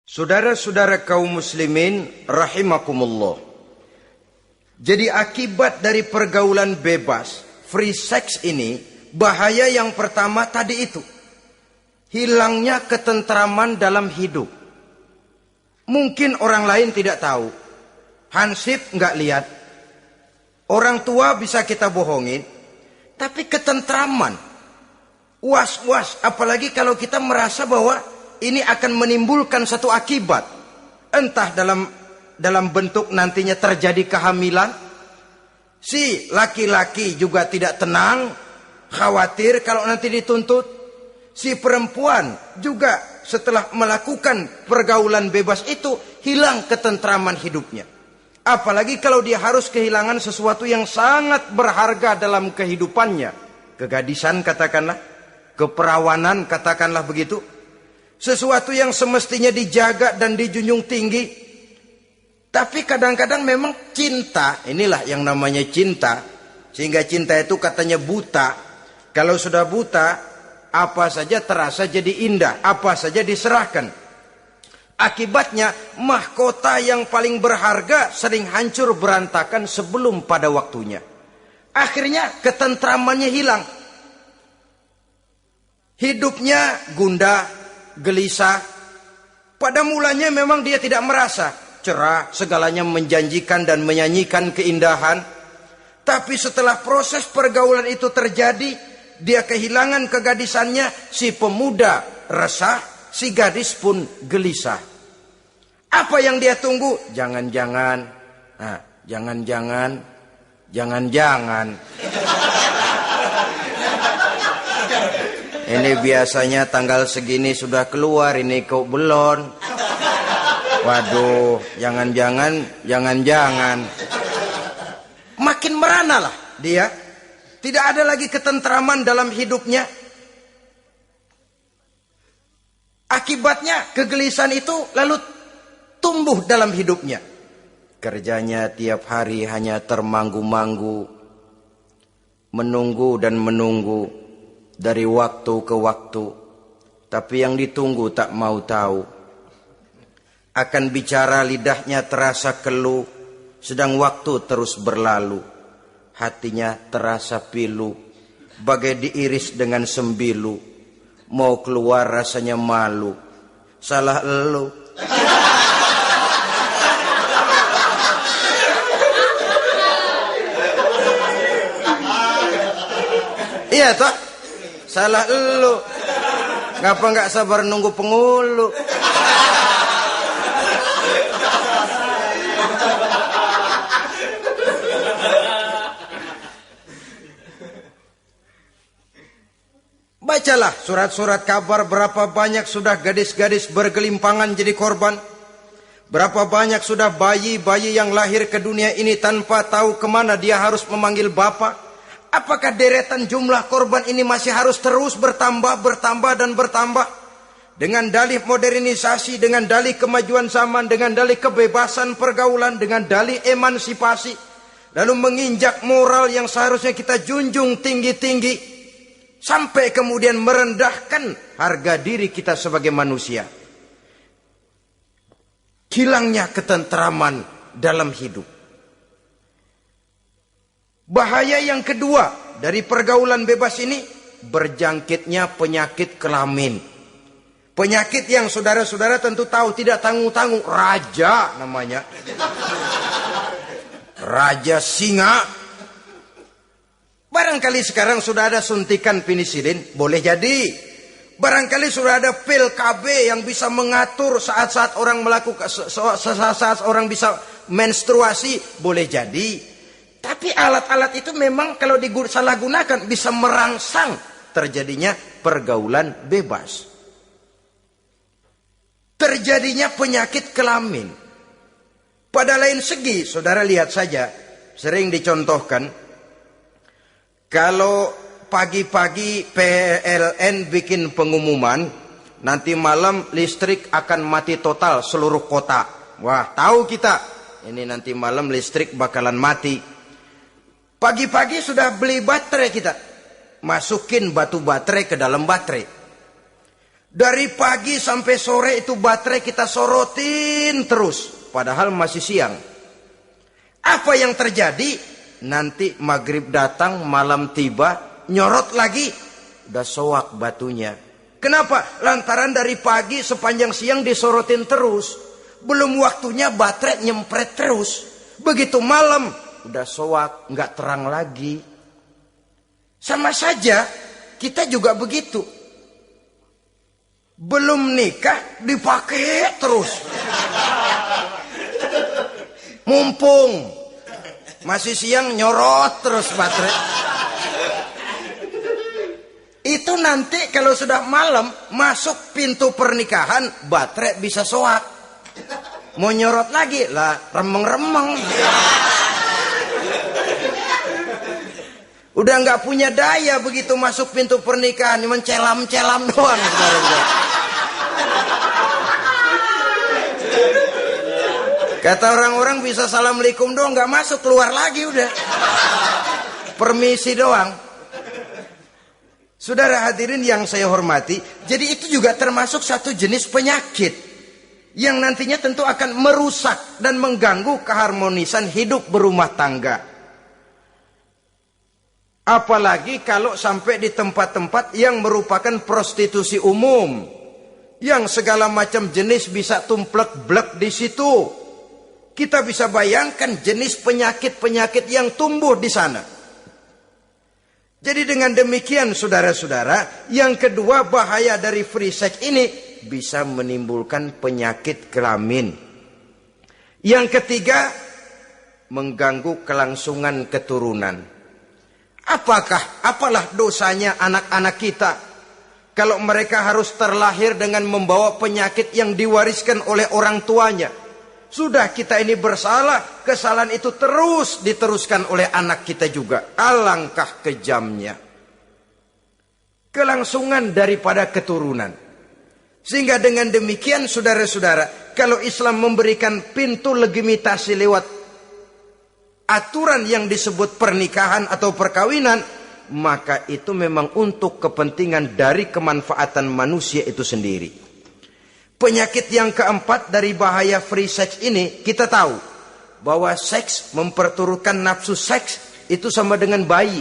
Saudara-saudara kaum muslimin rahimakumullah. Jadi akibat dari pergaulan bebas, free sex ini, bahaya yang pertama tadi itu. Hilangnya ketentraman dalam hidup. Mungkin orang lain tidak tahu. Hansip nggak lihat. Orang tua bisa kita bohongin. Tapi ketentraman. Was-was. Apalagi kalau kita merasa bahwa ini akan menimbulkan satu akibat. Entah dalam bentuk nantinya terjadi kehamilan. Si laki-laki juga tidak tenang. Khawatir kalau nanti dituntut. Si perempuan juga setelah melakukan pergaulan bebas itu hilang ketentraman hidupnya. Apalagi kalau dia harus kehilangan sesuatu yang sangat berharga dalam kehidupannya. Kegadisan katakanlah, keperawanan katakanlah begitu. Sesuatu yang semestinya dijaga dan dijunjung tinggi. Tapi kadang-kadang memang cinta, inilah yang namanya cinta. Sehingga cinta itu katanya buta. Kalau sudah buta, apa saja terasa jadi indah, apa saja diserahkan. Akibatnya mahkota yang paling berharga sering hancur berantakan sebelum pada waktunya. Akhirnya ketentramannya hilang. Hidupnya gundah, gelisah. Pada mulanya memang dia tidak merasa cerah, segalanya menjanjikan dan menyanyikan keindahan. Tapi setelah proses pergaulan itu terjadi, dia kehilangan kegadisannya, si pemuda resah, si gadis pun gelisah. Apa yang dia tunggu? Jangan-jangan. Nah, jangan-jangan. Ini biasanya tanggal segini sudah keluar, ini kok belum. Waduh, jangan-jangan. Makin merana lah dia. Tidak ada lagi ketentraman dalam hidupnya. Akibatnya kegelisahan itu lalu tumbuh dalam hidupnya. Kerjanya tiap hari hanya termanggu-manggu. Menunggu dan menunggu. Dari waktu ke waktu. Tapi yang ditunggu tak mau tahu. Akan bicara lidahnya terasa keluh. Sedang waktu terus berlalu. Hatinya terasa pilu, bagai diiris dengan sembilu. Mau keluar rasanya malu. Salah elu. Iya toh? Salah elu. Ngapa nggak sabar nunggu pengulu? Bacalah surat-surat kabar berapa banyak sudah gadis-gadis bergelimpangan jadi korban. Berapa banyak sudah bayi-bayi yang lahir ke dunia ini tanpa tahu kemana dia harus memanggil bapak. Apakah deretan jumlah korban ini masih harus terus bertambah dan bertambah? Dengan dalih modernisasi, dengan dalih kemajuan zaman, dengan dalih kebebasan pergaulan, dengan dalih emansipasi. Lalu menginjak moral yang seharusnya kita junjung tinggi-tinggi. Sampai kemudian merendahkan harga diri kita sebagai manusia. Hilangnya ketentraman dalam hidup. Bahaya yang kedua dari pergaulan bebas ini, berjangkitnya penyakit kelamin. Penyakit yang saudara-saudara tentu tahu, tidak tanggung-tanggung. Raja namanya. Raja singa. Barangkali sekarang sudah ada suntikan penisilin, boleh jadi. Barangkali sudah ada pil KB yang bisa mengatur saat-saat orang melakukan, saat orang bisa menstruasi, boleh jadi. Tapi alat-alat itu memang kalau disalahgunakan bisa merangsang terjadinya pergaulan bebas. Terjadinya penyakit kelamin. Pada lain segi, saudara lihat saja, sering dicontohkan. Kalau pagi-pagi PLN bikin pengumuman, nanti malam listrik akan mati total seluruh kota. Wah, tahu kita, ini nanti malam listrik bakalan mati. Pagi-pagi sudah beli baterai kita. Masukin batu baterai ke dalam baterai. Dari pagi sampai sore itu baterai kita sorotin terus. Padahal masih siang. Apa yang terjadi? Nanti maghrib datang, malam tiba, nyorot lagi. Udah soak batunya. Kenapa? Lantaran dari pagi sepanjang siang disorotin terus. Belum waktunya baterai nyempret terus. Begitu malam, udah soak, nggak terang lagi. Sama saja, kita juga begitu. Belum nikah dipakai terus. Mumpung masih siang nyorot terus baterai. Itu nanti kalau sudah malam masuk pintu pernikahan baterai bisa soak. Mau nyorot lagi lah remeng-remeng. Udah nggak punya daya begitu masuk pintu pernikahan, mencelam-celam doang. Kata orang-orang bisa assalamualaikum doang, nggak masuk, keluar lagi udah. Permisi doang. Saudara hadirin yang saya hormati, jadi itu juga termasuk satu jenis penyakit yang nantinya tentu akan merusak dan mengganggu keharmonisan hidup berumah tangga. Apalagi kalau sampai di tempat-tempat yang merupakan prostitusi umum, yang segala macam jenis bisa tumplek-blek di situ. Kita bisa bayangkan jenis penyakit-penyakit yang tumbuh di sana. Jadi dengan demikian saudara-saudara, yang kedua bahaya dari free sex ini bisa menimbulkan penyakit kelamin. Yang ketiga, mengganggu kelangsungan keturunan. Apalah dosanya anak-anak kita kalau mereka harus terlahir dengan membawa penyakit yang diwariskan oleh orang tuanya? Sudah kita ini bersalah, kesalahan itu terus diteruskan oleh anak kita juga. Alangkah kejamnya kelangsungan daripada keturunan. Sehingga dengan demikian saudara-saudara, kalau Islam memberikan pintu legitimasi lewat aturan yang disebut pernikahan atau perkawinan, maka itu memang untuk kepentingan dari kemanfaatan manusia itu sendiri. Penyakit yang keempat dari bahaya free sex ini, kita tahu bahwa seks memperturutkan nafsu seks itu sama dengan bayi.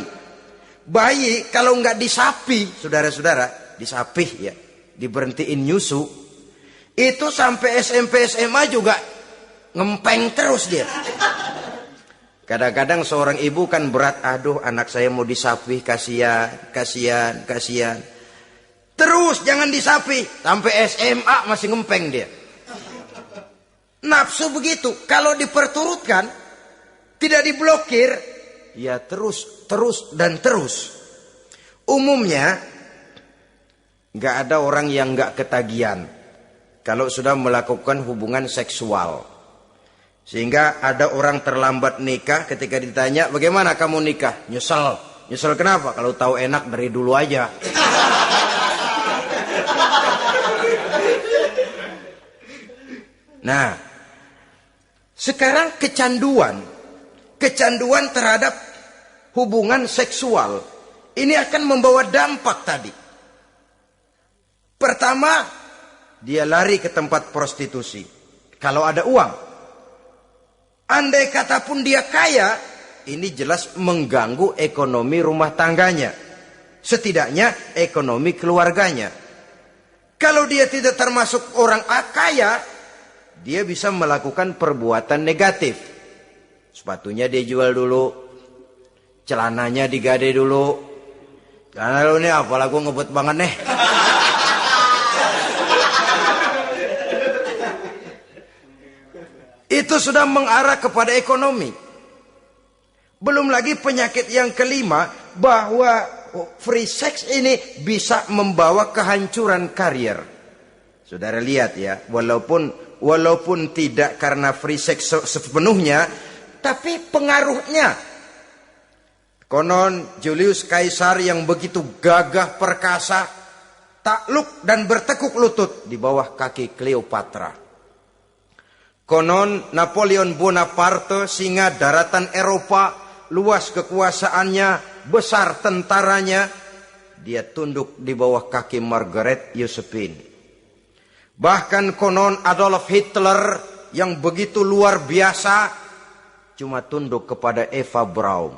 Bayi kalau nggak disapi, saudara-saudara, disapih ya, diberhentiin nyusu, itu sampai SMP SMA juga ngempeng terus dia. Kadang-kadang seorang ibu kan berat, aduh anak saya mau disapih, kasihan. Terus jangan disapih, sampai SMA masih ngempeng dia. Nafsu begitu, kalau diperturutkan, tidak diblokir, ya terus dan terus. Umumnya, nggak ada orang yang nggak ketagihan kalau sudah melakukan hubungan seksual. Sehingga ada orang terlambat nikah, ketika ditanya, bagaimana kamu nikah? Nyesel. Nyesel kenapa? Kalau tahu enak dari dulu aja. Nah, sekarang kecanduan terhadap hubungan seksual ini akan membawa dampak tadi. Pertama, dia lari ke tempat prostitusi. Kalau ada uang. Andai kata pun dia kaya, ini jelas mengganggu ekonomi rumah tangganya. Setidaknya ekonomi keluarganya. Kalau dia tidak termasuk orang kaya, dia bisa melakukan perbuatan negatif. Sepatunya dia jual dulu, celananya digade dulu. Celana lu nih apalah gue ngebut banget nih. Itu sudah mengarah kepada ekonomi. Belum lagi penyakit yang kelima, bahwa free sex ini bisa membawa kehancuran karier. Saudara lihat ya, walaupun tidak karena free sex sepenuhnya, tapi pengaruhnya. Konon Julius Caesar yang begitu gagah perkasa, takluk dan bertekuk lutut di bawah kaki Cleopatra. Konon Napoleon Bonaparte, singa daratan Eropa, luas kekuasaannya, besar tentaranya, dia tunduk di bawah kaki Margaret Josephine. Bahkan konon Adolf Hitler yang begitu luar biasa cuma tunduk kepada Eva Braun.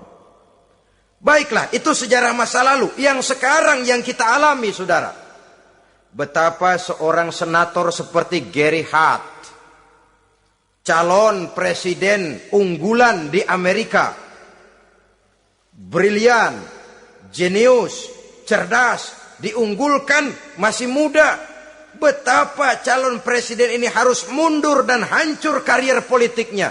Baiklah, itu sejarah masa lalu. Yang sekarang yang kita alami, saudara. Betapa seorang senator seperti Gary Hart, calon presiden unggulan di Amerika, brilian, jenius, cerdas, diunggulkan, masih muda. Betapa calon presiden ini harus mundur dan hancur karier politiknya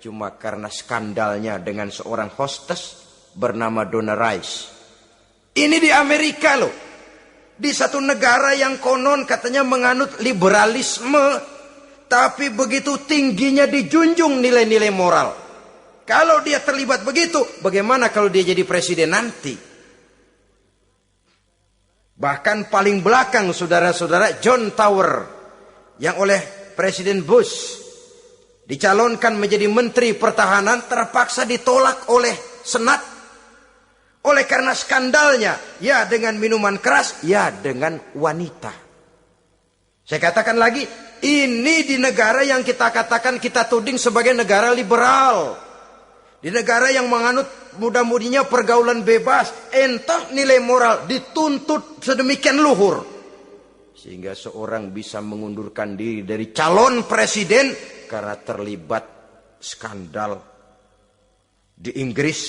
cuma karena skandalnya dengan seorang hostess bernama Donna Rice. Ini di Amerika loh, di satu negara yang konon katanya menganut liberalisme, tapi begitu tingginya dijunjung nilai-nilai moral. Kalau dia terlibat begitu, bagaimana kalau dia jadi presiden nanti? Bahkan paling belakang, saudara-saudara, John Tower yang oleh Presiden Bush dicalonkan menjadi Menteri Pertahanan terpaksa ditolak oleh Senat. Oleh karena skandalnya, ya dengan minuman keras, ya dengan wanita. Saya katakan lagi, ini di negara yang kita katakan, kita tuding sebagai negara liberal. Di negara yang menganut mudah-mudinya pergaulan bebas, entah nilai moral dituntut sedemikian luhur. Sehingga seorang bisa mengundurkan diri dari calon presiden karena terlibat skandal. Di Inggris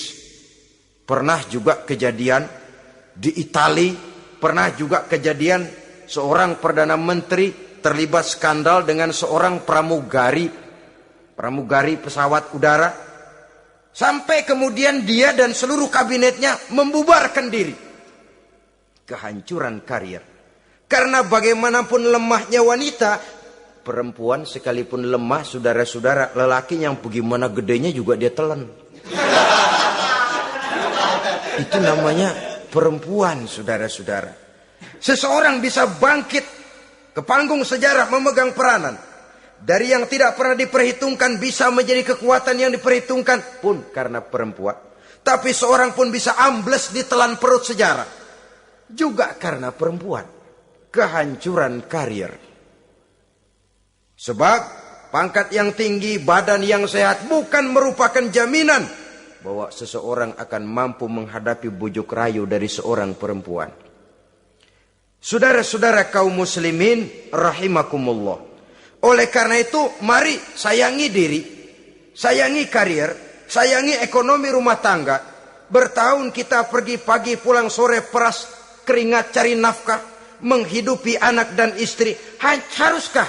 pernah juga kejadian, di Italia pernah juga kejadian seorang Perdana Menteri terlibat skandal dengan seorang pramugari pesawat udara. Sampai kemudian dia dan seluruh kabinetnya membubarkan diri. Kehancuran karier. Karena bagaimanapun lemahnya wanita, perempuan sekalipun lemah, saudara-saudara, lelaki yang bagaimana gedenya juga dia telan. Itu namanya perempuan, saudara-saudara. Seseorang bisa bangkit ke panggung sejarah memegang peranan. Dari yang tidak pernah diperhitungkan bisa menjadi kekuatan yang diperhitungkan pun karena perempuan. Tapi seorang pun bisa ambles di telan perut sejarah juga karena perempuan. Kehancuran karier. Sebab pangkat yang tinggi, badan yang sehat bukan merupakan jaminan bahwa seseorang akan mampu menghadapi bujuk rayu dari seorang perempuan. Saudara-saudara kaum muslimin rahimakumullah. Oleh karena itu, mari sayangi diri, sayangi karier, sayangi ekonomi rumah tangga. Bertahun kita pergi pagi pulang sore peras keringat cari nafkah, menghidupi anak dan istri. Haruskah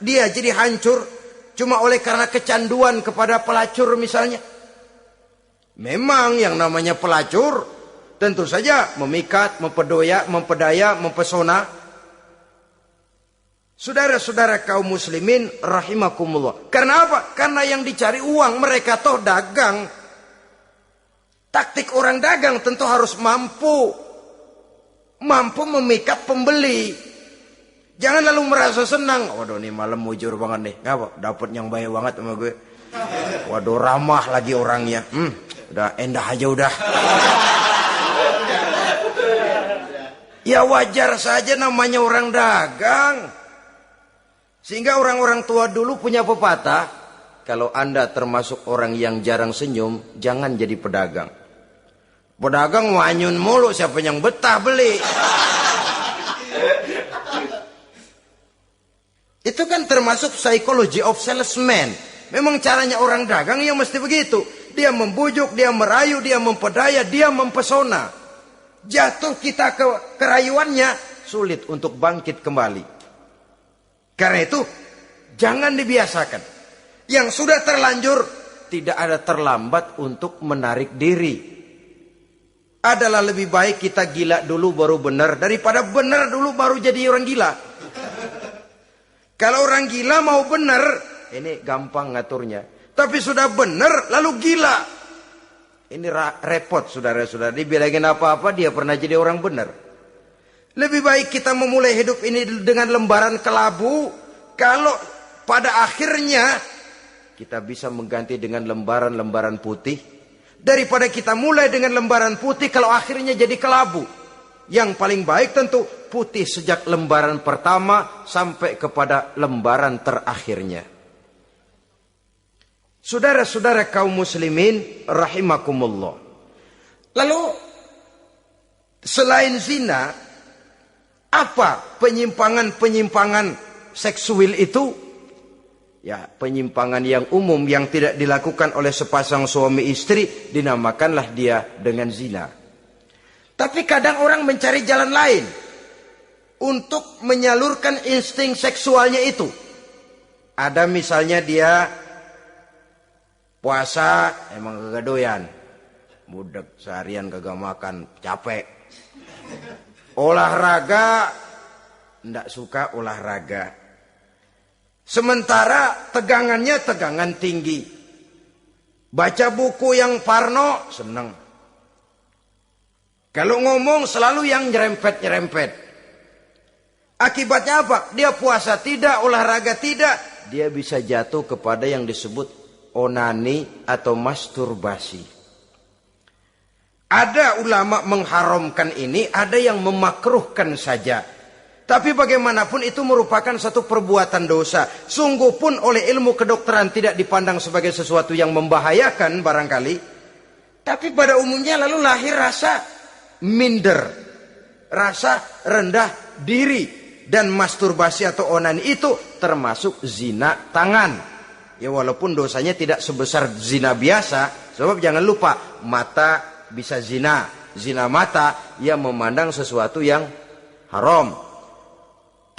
dia jadi hancur cuma oleh karena kecanduan kepada pelacur misalnya? Memang yang namanya pelacur tentu saja memikat, mempedaya, mempesona. Saudara-saudara kaum muslimin rahimakumullah. Karena apa? Karena yang dicari uang, mereka toh dagang. Taktik orang dagang tentu harus mampu memikat pembeli. Jangan lalu merasa senang. Waduh, nih malam mujur banget nih. Ngapa? Dapat yang baik banget sama gue. Waduh, ramah lagi orangnya. Udah endah aja udah. Ya wajar saja namanya orang dagang. Sehingga orang-orang tua dulu punya pepatah, kalau Anda termasuk orang yang jarang senyum, jangan jadi pedagang. Pedagang wanyun mulu, siapa yang betah beli? Itu kan termasuk psychology of salesman. Memang caranya orang dagang yang mesti begitu. Dia membujuk, dia merayu, dia mempedaya, dia mempesona. Jatuh kita ke kerayuannya, sulit untuk bangkit kembali. Karena itu, jangan dibiasakan. Yang sudah terlanjur, tidak ada terlambat untuk menarik diri. Adalah lebih baik kita gila dulu baru benar, daripada benar dulu baru jadi orang gila. Kalau orang gila mau benar, ini gampang ngaturnya. Tapi sudah benar, lalu gila. Ini repot, saudara-saudara. Dibilangin apa-apa, dia pernah jadi orang benar. Lebih baik kita memulai hidup ini dengan lembaran kelabu. Kalau pada akhirnya kita bisa mengganti dengan lembaran-lembaran putih. Daripada kita mulai dengan lembaran putih kalau akhirnya jadi kelabu. Yang paling baik tentu putih sejak lembaran pertama sampai kepada lembaran terakhirnya. Saudara-saudara kaum muslimin rahimakumullah. Lalu selain zina, apa penyimpangan-penyimpangan seksual itu? Ya, penyimpangan yang umum yang tidak dilakukan oleh sepasang suami istri dinamakanlah dia dengan zina. Tapi kadang orang mencari jalan lain untuk menyalurkan insting seksualnya itu. Ada misalnya dia puasa emang kagak doyan, budak seharian kagak makan, capek. Olahraga ndak suka olahraga. Sementara tegangannya tegangan tinggi. Baca buku yang parno seneng. Kalau ngomong selalu yang nyerempet-nyerempet. Akibatnya apa? Dia puasa tidak, olahraga tidak. Dia bisa jatuh kepada yang disebut onani atau masturbasi. Ada ulama mengharamkan ini, ada yang memakruhkan saja. Tapi bagaimanapun itu merupakan satu perbuatan dosa. Sungguh pun oleh ilmu kedokteran tidak dipandang sebagai sesuatu yang membahayakan barangkali. Tapi pada umumnya lalu lahir rasa minder, rasa rendah diri. Dan masturbasi atau onani itu termasuk zina tangan. Ya walaupun dosanya tidak sebesar zina biasa. Sebab jangan lupa, mata bisa zina. Zina mata, ia memandang sesuatu yang haram.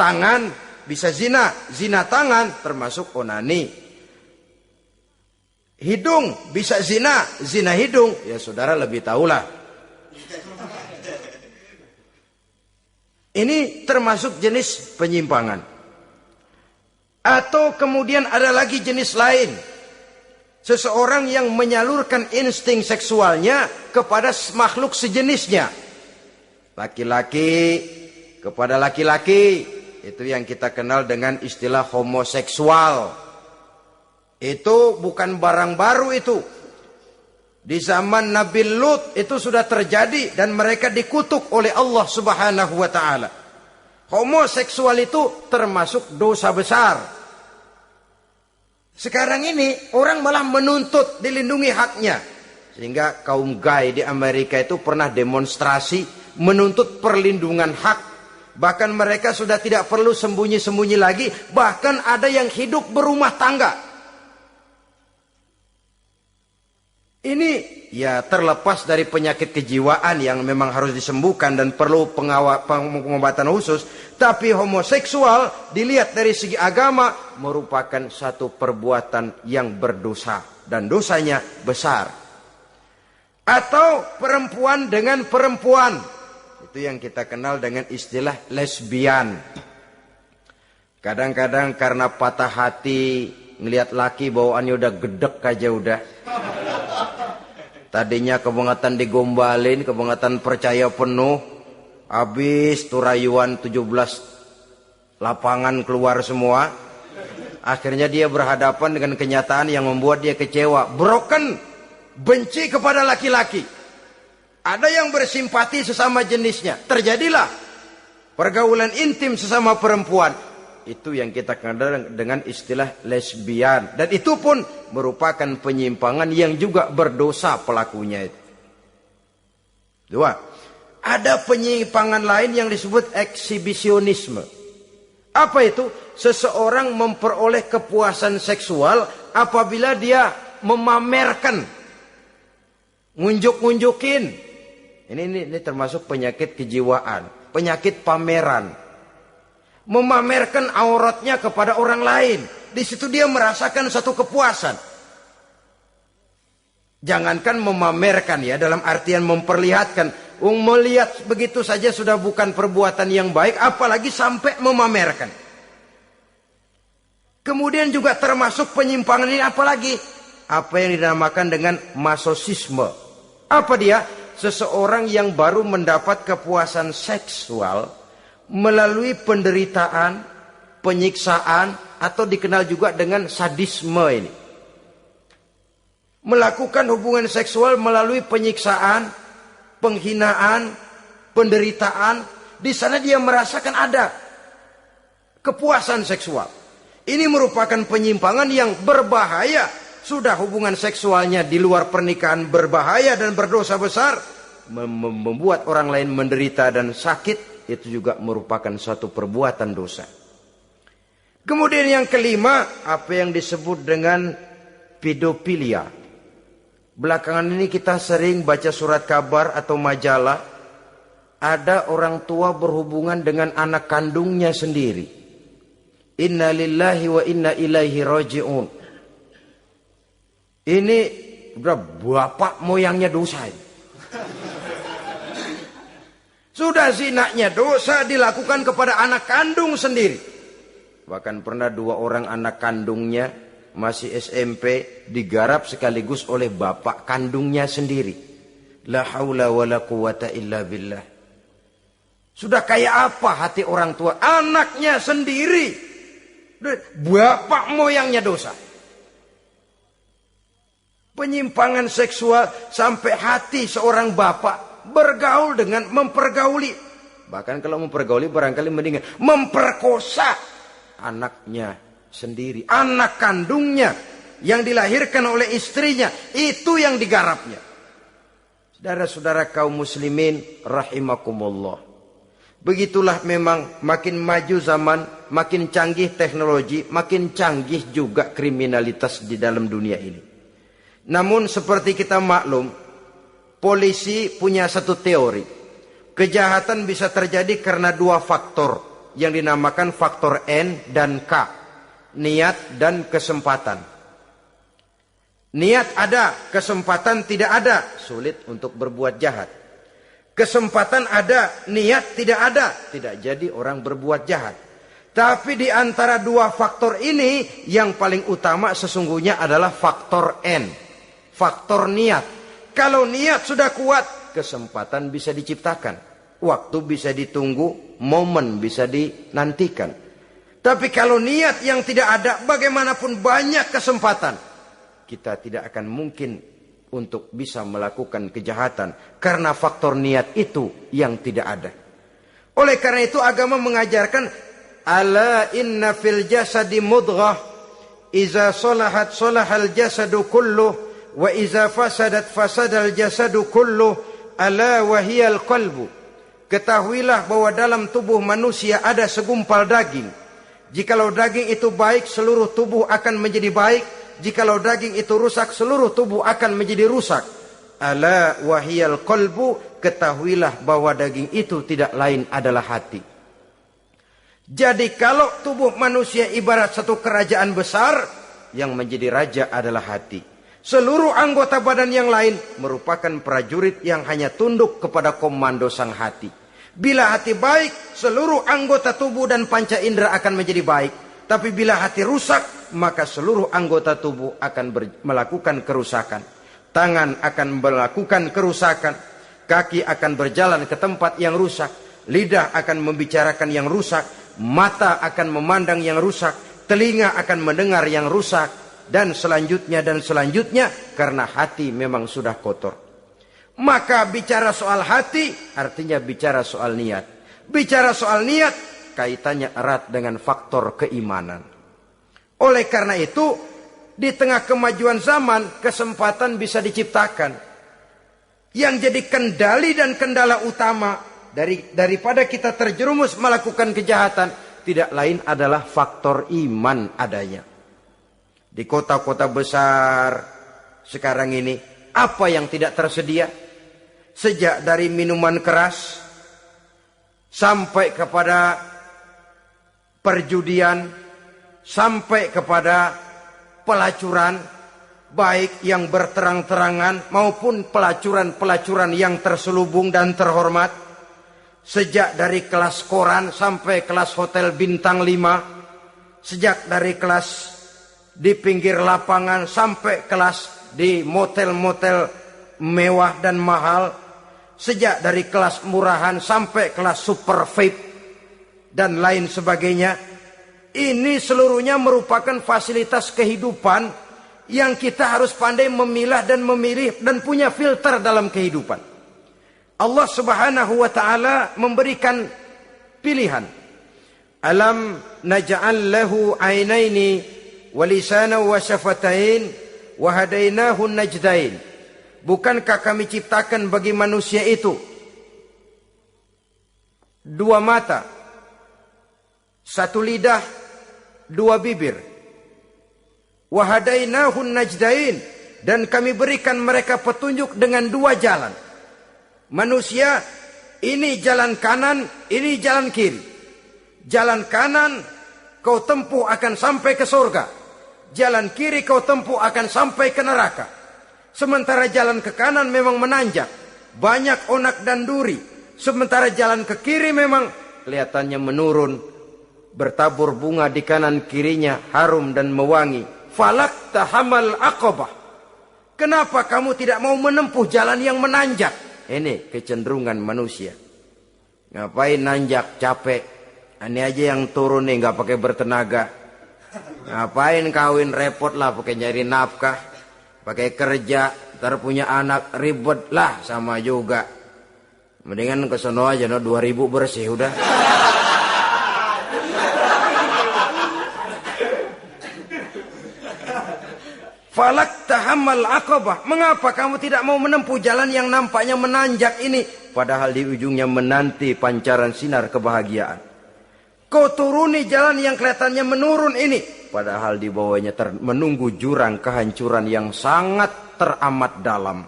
Tangan bisa zina. Zina tangan termasuk onani. Hidung bisa zina. Zina hidung, ya saudara lebih tahulah. Ini termasuk jenis penyimpangan. Atau kemudian ada lagi jenis lain. Seseorang yang menyalurkan insting seksualnya kepada makhluk sejenisnya. Laki-laki kepada laki-laki. Itu yang kita kenal dengan istilah homoseksual. Itu bukan barang baru itu. Di zaman Nabi Lut itu sudah terjadi dan mereka dikutuk oleh Allah Subhanahu wa taala. Homoseksual itu termasuk dosa besar. Sekarang ini orang malah menuntut dilindungi haknya. Sehingga kaum gay di Amerika itu pernah demonstrasi menuntut perlindungan hak. Bahkan mereka sudah tidak perlu sembunyi-sembunyi lagi. Bahkan ada yang hidup berumah tangga. Ini ya terlepas dari penyakit kejiwaan yang memang harus disembuhkan dan perlu pengobatan khusus. Tapi homoseksual dilihat dari segi agama merupakan satu perbuatan yang berdosa. Dan dosanya besar. Atau perempuan dengan perempuan. Itu yang kita kenal dengan istilah lesbian. Kadang-kadang karena patah hati ngelihat laki bawaannya udah gedek aja udah. Tadinya kebangatan digombalin, kebangatan percaya penuh. Habis turayuan 17 lapangan keluar semua. Akhirnya dia berhadapan dengan kenyataan yang membuat dia kecewa. Broken, benci kepada laki-laki. Ada yang bersimpati sesama jenisnya. Terjadilah pergaulan intim sesama perempuan. Itu yang kita kenal dengan istilah lesbian. Dan itu pun merupakan penyimpangan yang juga berdosa pelakunya itu. Dua. Ada penyimpangan lain yang disebut eksibisionisme. Apa itu? Seseorang memperoleh kepuasan seksual apabila dia memamerkan. Ngunjuk-ngunjukin. Ini termasuk penyakit kejiwaan. Penyakit pameran. Memamerkan auratnya kepada orang lain. Di situ dia merasakan satu kepuasan. Jangankan memamerkan ya, dalam artian memperlihatkan. Melihat begitu saja sudah bukan perbuatan yang baik, apalagi sampai memamerkan. Kemudian juga termasuk penyimpangan ini apalagi? Apa yang dinamakan dengan masochisme. Apa dia? Seseorang yang baru mendapat kepuasan seksual melalui penderitaan, penyiksaan, atau dikenal juga dengan sadisme ini. Melakukan hubungan seksual melalui penyiksaan, penghinaan, penderitaan. Di sana dia merasakan ada kepuasan seksual. Ini merupakan penyimpangan yang berbahaya. Sudah hubungan seksualnya di luar pernikahan berbahaya dan berdosa besar. Membuat orang lain menderita dan sakit, itu juga merupakan suatu perbuatan dosa. Kemudian yang kelima, apa yang disebut dengan pedofilia. Belakangan ini kita sering baca surat kabar atau majalah, ada orang tua berhubungan dengan anak kandungnya sendiri. Inna lillahi wa inna ilaihi raji'un. Ini udah bapak moyangnya dosa. Sudah zinanya dosa dilakukan kepada anak kandung sendiri. Bahkan pernah 2 orang anak kandungnya masih SMP digarap sekaligus oleh bapak kandungnya sendiri. La haula wa la quwata illa billah. Sudah kayak apa hati orang tua? Anaknya sendiri. Bapak moyangnya dosa. Penyimpangan seksual sampai hati seorang bapak bergaul dengan mempergauli. Bahkan kalau mempergauli barangkali mendingan memperkosa anaknya sendiri. Anak kandungnya yang dilahirkan oleh istrinya. Itu yang digarapnya. Saudara-saudara kaum muslimin rahimakumullah. Begitulah memang makin maju zaman, makin canggih teknologi, makin canggih juga kriminalitas di dalam dunia ini. Namun seperti kita maklum, polisi punya satu teori. Kejahatan bisa terjadi karena 2 faktor yang dinamakan faktor N dan K. Niat dan kesempatan. Niat ada, kesempatan tidak ada, sulit untuk berbuat jahat. Kesempatan ada, niat tidak ada, tidak jadi orang berbuat jahat. Tapi di antara 2 faktor ini, yang paling utama sesungguhnya adalah faktor N. Faktor niat. Kalau niat sudah kuat, kesempatan bisa diciptakan. Waktu bisa ditunggu, momen bisa dinantikan. Tapi kalau niat yang tidak ada, bagaimanapun banyak kesempatan, kita tidak akan mungkin untuk bisa melakukan kejahatan. Karena faktor niat itu yang tidak ada. Oleh karena itu agama mengajarkan, ala inna fil jasadi mudghah, iza solahat solahal jasadu kulluh, wa iza fasadat fasadal jasadu kulluh, ala wahiyal qalbu. Ketahuilah bahwa dalam tubuh manusia ada segumpal daging. Jikalau daging itu baik, seluruh tubuh akan menjadi baik. Jikalau daging itu rusak, seluruh tubuh akan menjadi rusak. Ala wahiyal qalbu, ketahuilah bahwa daging itu tidak lain adalah hati. Jadi kalau tubuh manusia ibarat satu kerajaan besar, yang menjadi raja adalah hati. Seluruh anggota badan yang lain merupakan prajurit yang hanya tunduk kepada komando sang hati. Bila hati baik, seluruh anggota tubuh dan panca indera akan menjadi baik. Tapi bila hati rusak, maka seluruh anggota tubuh akan melakukan kerusakan. Tangan akan melakukan kerusakan. Kaki akan berjalan ke tempat yang rusak. Lidah akan membicarakan yang rusak. Mata akan memandang yang rusak. Telinga akan mendengar yang rusak. Dan selanjutnya karena hati memang sudah kotor. Maka bicara soal hati artinya bicara soal niat. Bicara soal niat kaitannya erat dengan faktor keimanan. Oleh karena itu di tengah kemajuan zaman kesempatan bisa diciptakan. Yang jadi kendali dan kendala utama daripada kita terjerumus melakukan kejahatan tidak lain adalah faktor iman adanya. Di kota-kota besar sekarang ini apa yang tidak tersedia? Sejak dari minuman keras sampai kepada perjudian, sampai kepada pelacuran, baik yang berterang-terangan maupun pelacuran-pelacuran yang terselubung dan terhormat. Sejak dari kelas koran sampai kelas hotel bintang 5, sejak dari kelas di pinggir lapangan sampai kelas di motel-motel mewah dan mahal. Sejak dari kelas murahan sampai kelas super VIP dan lain sebagainya. Ini seluruhnya merupakan fasilitas kehidupan yang kita harus pandai memilah dan memilih dan punya filter dalam kehidupan. Allah Subhanahu wa taala memberikan pilihan. Alam naj'al lahu 'ainaini wa lisanan wa syafatain wa hadainahu najdain. Bukankah kami ciptakan bagi manusia itu dua mata, satu lidah, dua bibir. Wa hadainahu najdain, dan kami berikan mereka petunjuk dengan dua jalan. Manusia, ini jalan kanan, ini jalan kiri. Jalan kanan kau tempuh akan sampai ke surga. Jalan kiri kau tempuh akan sampai ke neraka. Sementara jalan ke kanan memang menanjak, banyak onak dan duri. Sementara jalan ke kiri memang kelihatannya menurun, bertabur bunga di kanan kirinya, harum dan mewangi. Falak tahamal aqabah. Kenapa kamu tidak mau menempuh jalan yang menanjak? Ini kecenderungan manusia. Ngapain nanjak, capek. Ini aja yang turun nih nggak pakai bertenaga. Ngapain kawin, repot lah pakai nyari nafkah, pakai kerja, ntar punya anak ribet lah, sama juga. Mendingan ke sono aja, 2000 bersih udah. Falak tahammal aqabah. Mengapa kamu tidak mau menempuh jalan yang nampaknya menanjak ini, padahal di ujungnya menanti pancaran sinar kebahagiaan? Kau turuni jalan yang kelihatannya menurun ini, padahal di bawahnya menunggu jurang kehancuran yang sangat teramat dalam.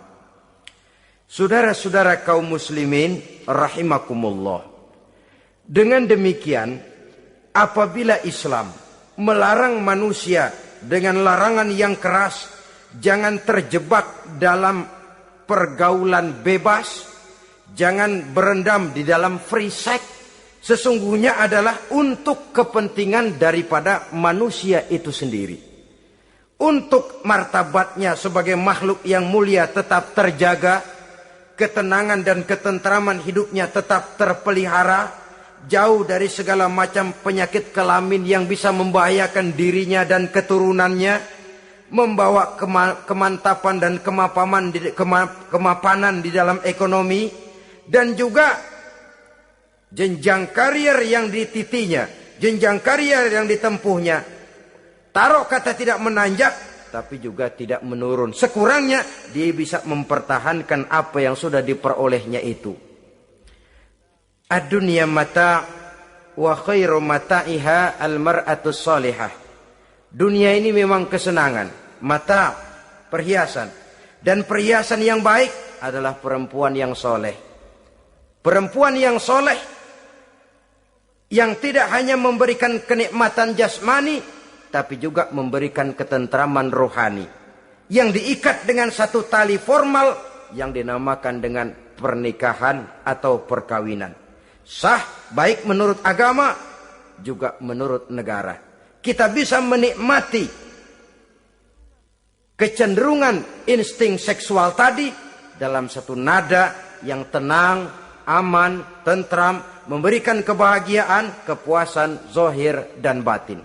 Saudara-saudara kaum muslimin rahimakumullah. Dengan demikian, apabila Islam melarang manusia dengan larangan yang keras, jangan terjebak dalam pergaulan bebas, jangan berendam di dalam free sex, sesungguhnya adalah untuk kepentingan daripada manusia itu sendiri. Untuk martabatnya sebagai makhluk yang mulia tetap terjaga, ketenangan dan ketentraman hidupnya tetap terpelihara, jauh dari segala macam penyakit kelamin yang bisa membahayakan dirinya dan keturunannya, membawa kemantapan dan kemapanan di dalam ekonomi, dan juga jenjang karier yang dititinya, jenjang karier yang ditempuhnya. Taruh kata tidak menanjak, tapi juga tidak menurun. Sekurangnya dia bisa mempertahankan apa yang sudah diperolehnya itu. Ad-dunya mata' wa khairu mata'iha al-mar'atus salihah. Dunia ini memang kesenangan, mata', perhiasan. Dan perhiasan yang baik adalah perempuan yang soleh. Perempuan yang soleh yang tidak hanya memberikan kenikmatan jasmani, tapi juga memberikan ketentraman rohani, yang diikat dengan satu tali formal yang dinamakan dengan pernikahan atau perkawinan. Sah baik menurut agama juga menurut negara. Kita bisa menikmati kecenderungan insting seksual tadi dalam satu nada yang tenang, aman, tentram, memberikan kebahagiaan, kepuasan zahir dan batin.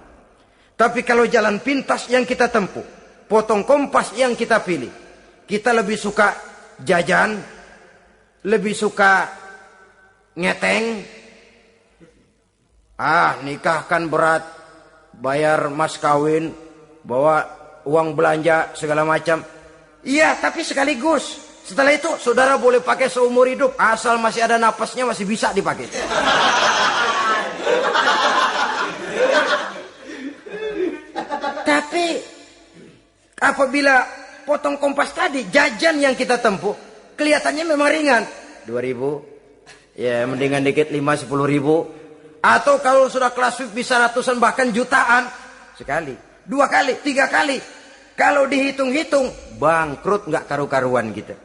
Tapi kalau jalan pintas yang kita tempuh, potong kompas yang kita pilih, kita lebih suka jajan, lebih suka ngeteng. Nikah kan berat, bayar mas kawin, bawa uang belanja segala macam. Iya, tapi sekaligus. Setelah itu saudara boleh pakai seumur hidup, asal masih ada napasnya masih bisa dipakai. Tapi apabila potong kompas tadi, jajan yang kita tempuh kelihatannya memang ringan, 2000, ya mendingan dikit 5-10 ribu. Atau kalau sudah kelas VIP bisa ratusan bahkan jutaan, sekali, 2 kali, 3 kali. Kalau dihitung-hitung bangkrut nggak karu-karuan gitu.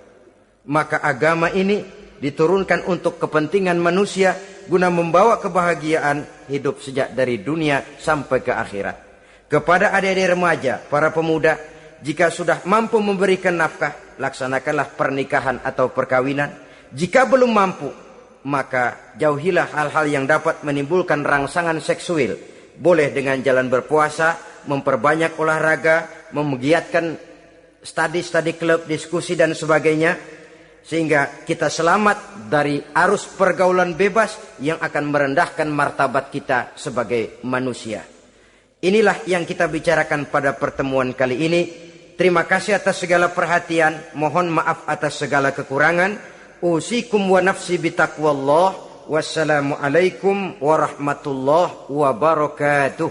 Maka agama ini diturunkan untuk kepentingan manusia guna membawa kebahagiaan hidup sejak dari dunia sampai ke akhirat. Kepada adik-adik remaja, para pemuda, jika sudah mampu memberikan nafkah, laksanakanlah pernikahan atau perkawinan. Jika belum mampu, maka jauhilah hal-hal yang dapat menimbulkan rangsangan seksual. Boleh dengan jalan berpuasa, memperbanyak olahraga, menggiatkan studi-studi klub, diskusi dan sebagainya. Sehingga kita selamat dari arus pergaulan bebas yang akan merendahkan martabat kita sebagai manusia. Inilah yang kita bicarakan pada pertemuan kali ini. Terima kasih atas segala perhatian. Mohon maaf atas segala kekurangan. Usikum wa nafsi bitaqwallah. Wassalamualaikum warahmatullahi wabarakatuh.